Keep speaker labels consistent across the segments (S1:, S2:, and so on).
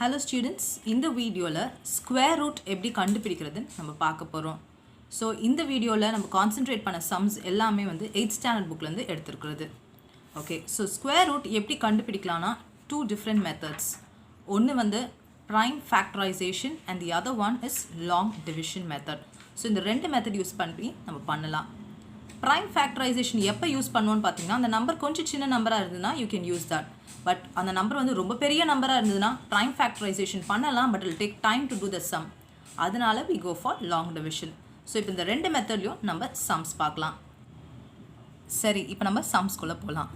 S1: Hello students, இந்த வீடியோல square root எப்படி கண்டுபிடிக்கிறதுன்னு நம்ம பார்க்க போறோம். ஸோ இந்த வீடியோல நம்ம கான்சென்ட்ரேட் பண்ண சம்ஸ் எல்லாமே வந்து 8th ஸ்டாண்டர்ட் புக்ல இருந்து எடுத்துக்கிறது. ஓகே, ஸோ ஸ்கொயர் ரூட் எப்படி கண்டுபிடிக்கலாம்னா two different methods. ஒன்று வந்து prime factorization and the other one is long division method. So இந்த ரெண்டு மெத்தட் யூஸ் பண்ணி நம்ம பண்ணலாம். prime factorization எப்போ யூஸ் பண்ணுவோன்னு பார்த்தீங்கன்னா அந்த நம்பர் கொஞ்சம் சின்ன நம்பராக இருந்ததுன்னா you can use that. But அந்த நம்பர் வந்து ரொம்ப பெரிய நம்பராக இருந்ததுன்னா ப்ரைம் ஃபேக்டரைசேஷன் பண்ணலாம், but it'll take time to do the sum. அதனால we go for long division. So இப்போ இந்த ரெண்டு மெத்தட்லையும் நம்ம சம்ஸ் பார்க்கலாம். சரி, இப்போ நம்ம சம்ஸ்குள்ளே போகலாம்.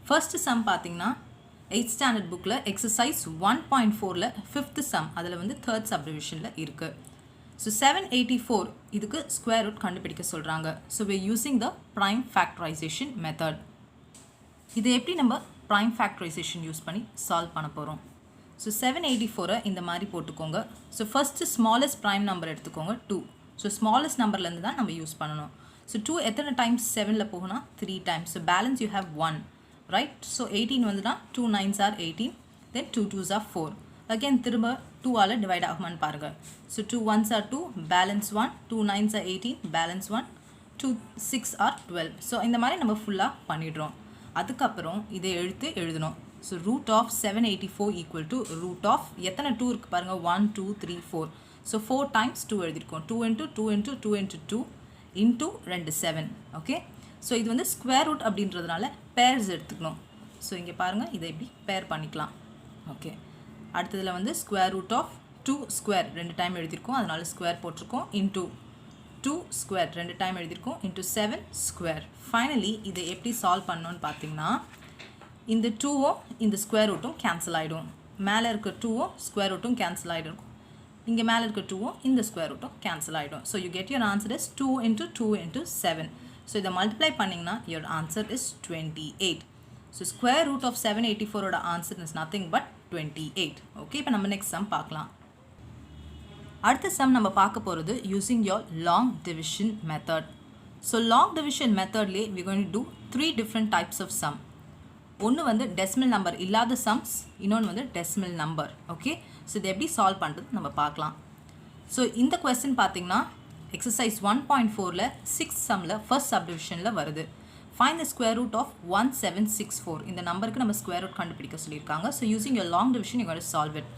S1: ஃபர்ஸ்ட் சம் பார்த்தீங்கன்னா 8th ஸ்டாண்டர்ட் புக்கில் எக்ஸசைஸ் 1.4ல் 5th சம், அதில் வந்து 3rd சப்டிவிஷனில் இருக்குது. ஸோ 784 இதுக்கு ஸ்கொயர் ரூட் கண்டுபிடிக்க சொல்கிறாங்க. So we using the prime factorization method. இது எப்படி நம்ம ப்ரைம் ஃபேக்டரைசேஷன் யூஸ் பண்ணி சால்வ் பண்ண போகிறோம். ஸோ 784 இந்த மாதிரி போட்டுக்கோங்க. So first smallest prime number எடுத்துக்கோங்க 2. ஸோ ஸ்மாலஸ்ட் நம்பர்லேருந்து தான் நம்ம யூஸ் பண்ணணும். ஸோ 2 எத்தனை டைம்ஸ் 7ல் போகுனா 3 times. So balance you have 1, right? So 18 வந்துன்னா 2 9s are 18, then 2 2s are 4. Again திரும்ப 2ஆல் டிவைட் ஆகுமான்னு பாருங்கள். So 2 1s are 2, balance 1, 2 9s are 18, balance 1, 2 6 are 12. So இந்த மாதிரி நம்ம ஃபுல்லாக பண்ணிடுறோம். அதுக்கப்புறம் இதை எழுதணும். So root of 784 equal to root of எத்தனை 2 இருக்குது பாருங்கள், 1 2 3 4. ஸோ 4 டைம்ஸ் 2 எழுதியிருக்கோம். 2 into 2 into 2 into 2 into 2 7. Okay, so இது வந்து ஸ்கொயர் ரூட் அப்படின்றதுனால பேர்ஸ் எடுத்துக்கணும். ஸோ இங்கே பாருங்கள், இதை எப்படி பேர் பண்ணிக்கலாம். ஓகே, அடுத்ததில் வந்து square root of 2 square 2 time எழுதியிருக்கோம், அதனால ஸ்கொயர் போட்டிருக்கோம். இன்டூ 2 ஸ்கொயர் 2 டைம் எழுதியிருக்கோம், இன்டூ 7 ஸ்கொயர். ஃபைனலி இதை எப்படி சால்வ் பண்ணணும்னு பார்த்தீங்கன்னா இந்த 2வும் இந்த ஸ்கொயர் ரூட்டும் கேன்சல் ஆகிடும். மேலே இருக்க 2வும் ஸ்கொயர் ரூட்டும் கேன்சல் ஆகிடும். இங்கே மேலே இருக்க 2வும் இந்த ஸ்கொயர் ரூட்டும் கேன்சல் ஆகிடும். So you get your answer is 2 into 2 into 7. So இதை மல்டிப்ளை பண்ணிங்கன்னா your answer is 28. So square root of 784ஓட answer is nothing but 28. Okay, இப்போ நம்ம நெக்ஸ்ட் சம் பார்க்கலாம். அடுத்த சம் நம்ம பார்க்க போகிறது using your long division method. So long division மெத்தட்லேயே we going to do 3 different types of sum. ஒன்று வந்து டெசிமல் நம்பர் இல்லாத சம்ஸ், இன்னொன்று வந்து டெசிமல் நம்பர். ஓகே, ஸோ இதை எப்படி சால்வ் பண்ணுறது நம்ம பார்க்கலாம். ஸோ இந்த கொஸ்டின் பார்த்தீங்கன்னா எக்ஸசைஸ் 1.4ல் 6th சம்மில் ஃபர்ஸ்ட் சப்டிவிஷனில் வருது. Find the square root of 1764. இந்த நம்பருக்கு நம்ம ஸ்கொயர் ரூட் கண்டுபிடிக்க சொல்லியிருக்காங்க. So using your long division you got to solve it.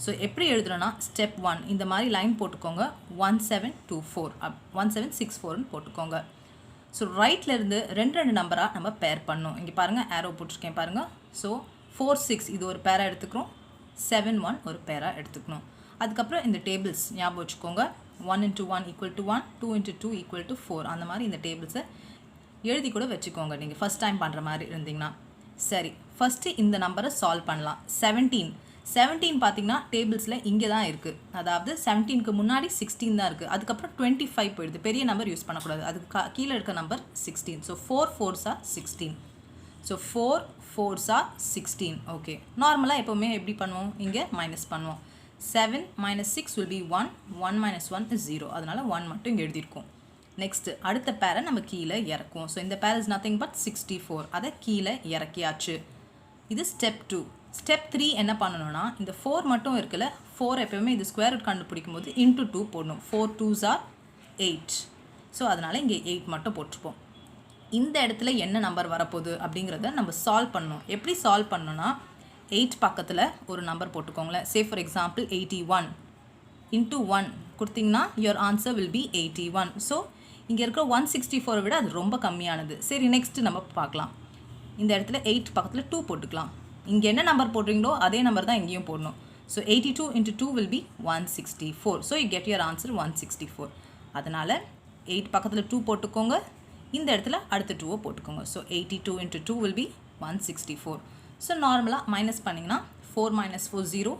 S1: So எப்படி எழுதுறோன்னா ஸ்டெப் 1 இந்த மாதிரி லைன் போட்டுக்கோங்க. 1724 1764ன்னு போட்டுக்கோங்க. ஸோ ரைட்லேருந்து ரெண்டு நம்பராக நம்ம பேர் பண்ணணும். இங்கே பாருங்கள், ஏரோ போட்டிருக்கேன் பாருங்கள். ஸோ 4 6 இது ஒரு பேராக எடுத்துக்கிறோம், 7 1 ஒரு பேராக எடுத்துக்கணும். அதுக்கப்புறம் இந்த டேபிள்ஸ் ஞாபகம் வச்சுக்கோங்க. 1 into 1 equal to 1, 2 into 2 equal to 4. அந்த மாதிரி இந்த டேபிள்ஸை எழுதி கூட வச்சுக்கோங்க நீங்கள் ஃபஸ்ட் டைம் பண்ணுற மாதிரி இருந்தீங்கன்னா. சரி, ஃபஸ்ட்டு இந்த நம்பரை சால்வ் பண்ணலாம். 17 பார்த்தீங்கன்னா டேபிள்ஸில் இங்கே தான் இருக்குது. அதாவது 17க்கு முன்னாடி 16 தான் இருக்குது. அதுக்கப்புறம் 25 போயிடுது. பெரிய நம்பர் யூஸ் பண்ணக்கூடாது, அதுக்கு கீழே இருக்க number 16. So 4 4s are 16. So 4 4s are 16. Okay, நார்மலாக எப்போவுமே எப்படி பண்ணுவோம், இங்கே மைனஸ் பண்ணுவோம். 7 minus 6 will be 1, 1 minus 1 is 0. அதனால் 1 மட்டும் இங்கே எழுதியிருக்கோம். நெக்ஸ்ட்டு அடுத்த பேரை நம்ம கீழே இறக்குவோம். ஸோ இந்த பேர் இஸ் நத்திங் பட் 64. அதை கீழே இறக்கியாச்சு. இது ஸ்டெப் 2. ஸ்டெப் 3 என்ன பண்ணணும்னா இந்த 4 மட்டும் இருக்குல்ல, 4 எப்போயுமே இது ஸ்கொயர் ரூட் கண்டுபிடிக்கும் போது இன்டூ 2 போடணும். 4 2s are 8. ஸோ அதனால் இங்கே 8 மட்டும் போட்டிருப்போம். இந்த இடத்துல என்ன நம்பர் வரப்போகுது அப்படிங்கிறத நம்ம சால்வ் பண்ணணும். எப்படி சால்வ் பண்ணணும்னா 8 பக்கத்தில் ஒரு நம்பர் போட்டுக்கோங்களேன். சே ஃபார் எக்ஸாம்பிள் 81 இன்டூ 1 கொடுத்தீங்கன்னா your answer will be 81. So இங்கே இருக்கிற 164 விட அது ரொம்ப கம்மியானது. சரி, நெக்ஸ்ட்டு நம்ம பார்க்கலாம். இந்த இடத்துல 8 பக்கத்தில் 2 போட்டுக்கலாம். இங்கே என்ன நம்பர் போடுறீங்களோ அதே நம்பர் தான் இங்கேயும் போடணும். So 82 into 2 will be 164. So you get your answer 164. அதனால் 8 பக்கத்தில் 2 போட்டுக்கோங்க, இந்த இடத்துல அடுத்த 2 போட்டுக்கோங்க. So 82 into 2 will be 164. So நார்மலாக மைனஸ் பண்ணிங்கன்னா 4 minus 4 0,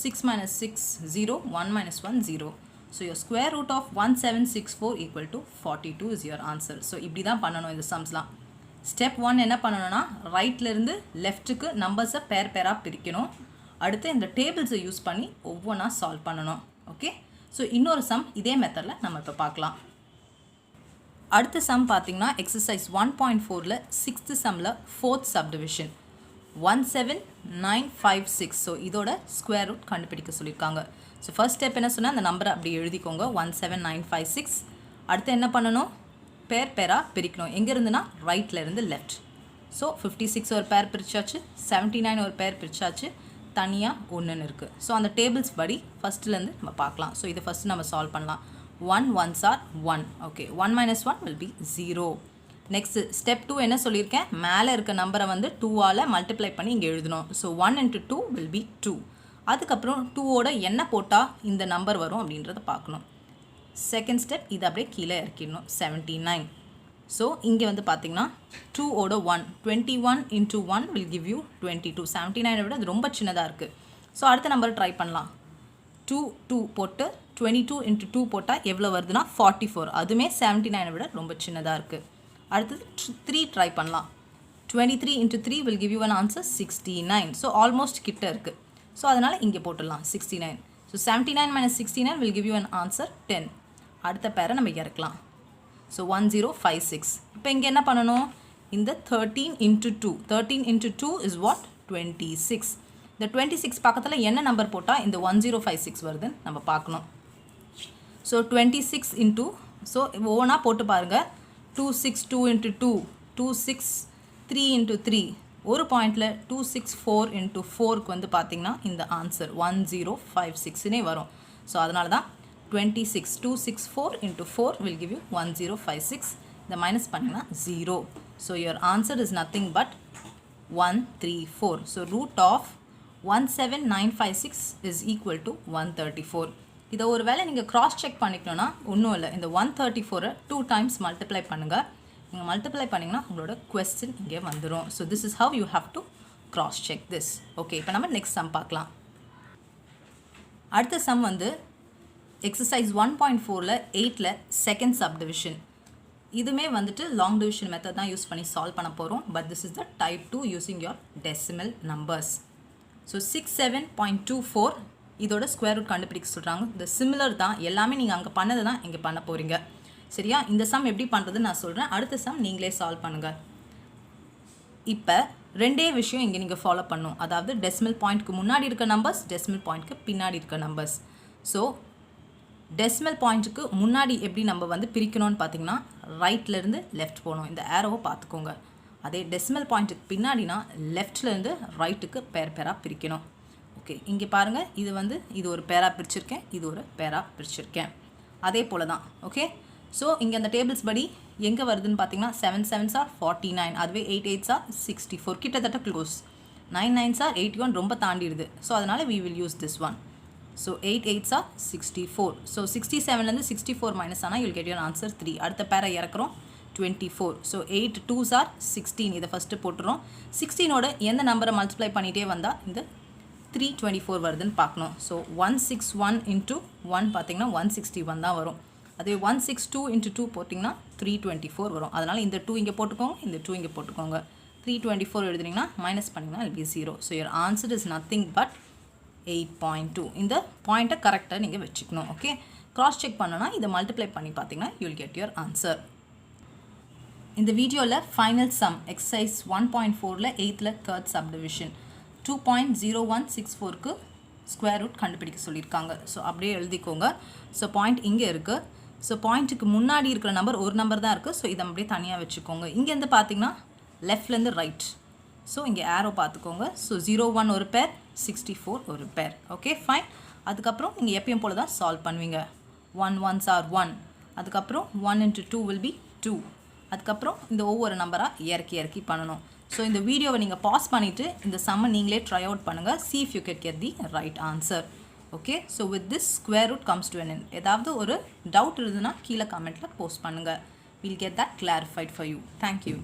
S1: 6 minus 6 0, 1 minus 1 0. So your square root of 1764 equal to 42 is your answer. So இப்படி தான் பண்ணணும் இந்த சம்ஸ்லாம். ஸ்டெப் 1 என்ன பண்ணணும்னா ரைட்லேருந்து லெஃப்ட்டுக்கு நம்பர்ஸை பேராக பிரிக்கணும். அடுத்து இந்த டேபிள்ஸை யூஸ் பண்ணி ஒவ்வொன்றா சால்வ் பண்ணணும். ஓகே, ஸோ இன்னொரு சம் இதே மெத்தடில் நம்ம இப்போ பார்க்கலாம். அடுத்த சம் பார்த்தீங்கன்னா எக்ஸசைஸ் 1.4ல் 6th சம்மில் 4th சப்டிவிஷன். 17956. ஸோ இதோட ஸ்கொயர் ரூட் கண்டுபிடிக்க சொல்லியிருக்காங்க. ஸோ ஃபர்ஸ்ட் ஸ்டெப் என்ன சொன்னால் அந்த நம்பரை அப்படி எழுதிக்கோங்க 17956. அடுத்து என்ன பண்ணணும், பேராக பிரிக்கணும். எங்கேருந்துன்னா ரைட்லேருந்து லெஃப்ட். ஸோ 56 ஒரு பேர் பிரிச்சாச்சு, 79 ஒரு பேர் பிரிச்சாச்சு, தனியாக ஒன்றுன்னு இருக்குது. ஸோ அந்த டேபிள்ஸ் படி ஃபஸ்ட்டுலேருந்து நம்ம பார்க்கலாம். ஸோ இதை ஃபஸ்ட்டு நம்ம சால்வ் பண்ணலாம். 1 1s are 1. Okay, 1 minus 1 will be 0. Next step 2 என்ன சொல்லியிருக்கேன், மேலே இருக்க நம்பரை வந்து 2ஆல் மல்டிப்ளை பண்ணி இங்கே எழுதணும். So 1 into 2 will be 2. அதுக்கப்புறம் 2ஓட என்ன போட்டால் இந்த நம்பர் வரும் அப்படின்றத பார்க்கணும். செகண்ட் ஸ்டெப் இதை அப்படியே கீழே இறக்கிடணும் 79. ஸோ இங்கே வந்து பார்த்திங்கன்னா 2ஓட 1 21 into 1 will give you 22. 79 விட அது ரொம்ப சின்னதாக இருக்குது. ஸோ அடுத்த நம்பர் ட்ரை பண்ணலாம். 2 போட்டு 22 into 2 போட்டால் எவ்வளோ வருதுன்னா 44. அதுவுமே 79 விட ரொம்ப சின்னதாக இருக்குது. அடுத்தது 3 ட்ரை பண்ணலாம். 23 into 3 will give you an answer 69. So almost கிட்ட இருக்குது. ஸோ அதனால் இங்கே போட்டுடலாம் 69. So 79 minus 69 will give you an answer 10. அடுத்த பேரை நம்ம இறக்கலாம். ஸோ 1056. இப்போ இங்கே என்ன பண்ணணும், இந்த 13 into 2. 13 into 2 is what? 26. இந்த 26 பக்கத்தில் என்ன நம்பர் போட்டால் இந்த 1056 வருதுன்னு நம்ம பார்க்கணும். ஸோ 26 into, ஸோ ஒவ்வொன்றா போட்டு பாருங்கள். 262 into 2, 263 into 3. ஒரு பாயிண்டில் 264 into 4க்கு வந்து பார்த்திங்கன்னா இந்த ஆன்சர் 1056னே வரும். ஸோ அதனால தான் 264 into 4 will give you 1056. இந்த மைனஸ் பண்ணிங்கன்னா 0. So your answer is nothing but 134. So root of 17956 is equal to 134. இதை ஒரு வேளை நீங்கள் க்ராஸ் செக் பண்ணிக்கணும்னா ஒன்றும் இல்லை, இந்த 134 2 times மல்டிப்ளை பண்ணுங்கள். நீங்கள் மல்டிப்ளை பண்ணிங்கன்னா உங்களோட கொஸ்டின் இங்கே வந்துடும். So this is how you have to cross check this. Okay, இப்போ நம்ம நெக்ஸ்ட் சம் பார்க்கலாம். அடுத்த சம் வந்து எக்ஸசைஸ் 1.4ல் 8ல் செகண்ட் சப்டிவிஷன். இதுவுமே வந்துட்டு லாங் டிவிஷன் மெத்தட் தான் யூஸ் பண்ணி சால்வ் பண்ண போகிறோம். But this is the type 2 using your decimal numbers. So 67.24 இதோட ஸ்கொயர் ரூட் கண்டுபிடிக்க சொல்கிறாங்க. இந்த சிமிலர் தான், எல்லாமே நீங்கள் அங்கே பண்ணது தான் இங்கே பண்ண போகிறீங்க. சரியா? இந்த சம் எப்படி பண்ணுறதுன்னு நான் சொல்கிறேன். அடுத்த சம் நீங்களே சால்வ் பண்ணுங்கள். இப்போ ரெண்டே விஷயம் இங்கே நீங்கள் ஃபாலோ பண்ணணும். அதாவது டெசிமல் பாயிண்ட்க்கு முன்னாடி இருக்க நம்பர்ஸ், டெசிமல் பாயிண்ட்க்கு பின்னாடி இருக்க நம்பர்ஸ். ஸோ டெசிமல் பாயிண்ட்டுக்கு முன்னாடி எப்படி நம்ம வந்து பிரிக்கணும்னு பார்த்தீங்கன்னா ரைட்லேருந்து லெஃப்ட் போகணும். இந்த ஏரோவை பார்த்துக்கோங்க. அதே டெசிமல் பாயிண்ட்டுக்கு பின்னாடினா லெஃப்ட்லேருந்து ரைட்டுக்கு பேராக பிரிக்கணும். ஓகே, இங்கே பாருங்கள், இது ஒரு பேராக பிரிச்சிருக்கேன், இது ஒரு பேராக பிரிச்சிருக்கேன். அதே போல் தான். ஓகே, ஸோ இங்கே அந்த டேபிள்ஸ் படி எங்கே வருதுன்னு பார்த்தீங்கன்னா 7 7s are 49. அதுவே 8 8s are 64. கிட்டத்தட்ட க்ளோஸ். 9 9s are 81. ரொம்ப தாண்டிடுது. ஸோ அதனால் we will use this one. So 8 8s are 64. So 67லேருந்து 64 மைனஸ் ஆனால் you'll get your answer 3. அடுத்த பேரை இறக்குறோம் 24. So 8 2s are 16. இதை ஃபஸ்ட்டு போட்டுறோம். 16ஓட எந்த நம்பரை மல்டிப்ளை பண்ணிகிட்டே வந்தால் இந்த 324 வருதுன்னு பார்க்கணும். ஸோ 161 into 1 பார்த்தீங்கன்னா 161 தான் வரும். அதே 162 into 2 போட்டிங்கன்னா 324 வரும். அதனால் இந்த 2 இங்கே போட்டுக்கோங்க, இந்த 2 இங்கே போட்டுக்கோங்க. 324 எழுதுனீங்கன்னா மைனஸ் பண்ணிங்கன்னா it'll be 0. So your answer is nothing but 8.2. இந்த பாயிண்ட்டை கரெக்டாக நீங்கள் வச்சுக்கணும். ஓகே, க்ராஸ் செக் பண்ணோன்னா இதை மல்டிப்ளை பண்ணி பார்த்தீங்கன்னா you'll get your answer. இந்த வீடியோவில் ஃபைனல் சம் எக்ஸசைஸ் 1.4ல் 8ல் தேர்ட் சப்டிவிஷன் 2.0164க்கு ஸ்கொயர் ரூட் கண்டுபிடிக்க சொல்லியிருக்காங்க. ஸோ அப்படியே எழுதிக்கோங்க. ஸோ பாயிண்ட் இங்கே இருக்குது. ஸோ பாயிண்ட்டுக்கு முன்னாடி இருக்கிற நம்பர் ஒரு நம்பர் தான் இருக்குது. ஸோ இதை அப்படியே தனியாக வச்சுக்கோங்க. இங்கேருந்து பார்த்தீங்கன்னா லெஃப்ட்லேருந்து ரைட். ஸோ இங்கே ஏரோ பார்த்துக்கோங்க. ஸோ 01 ஒரு பேர், 64 ஒரு பேர். Okay, fine. அதுக்கப்புறம் நீங்கள் எப்பயும் போல தான் சால்வ் பண்ணுவீங்க. 1 1s are 1. அதுக்கப்புறம் 1 into 2 will be 2. அதுக்கப்புறம் இந்த ஒவ்வொரு நம்பராக இறக்கி பண்ணணும். ஸோ இந்த வீடியோவை நீங்கள் பாஸ் பண்ணிவிட்டு இந்த சம்மை நீங்களே ட்ரை அவுட் பண்ணுங்கள். see if you can get the right answer. Okay, so with this square root comes to an end. ஏதாவது ஒரு டவுட் இருந்ததுன்னா கீழே கமெண்ட்டில் போஸ்ட் பண்ணுங்கள். we'll get that clarified for you. Thank you.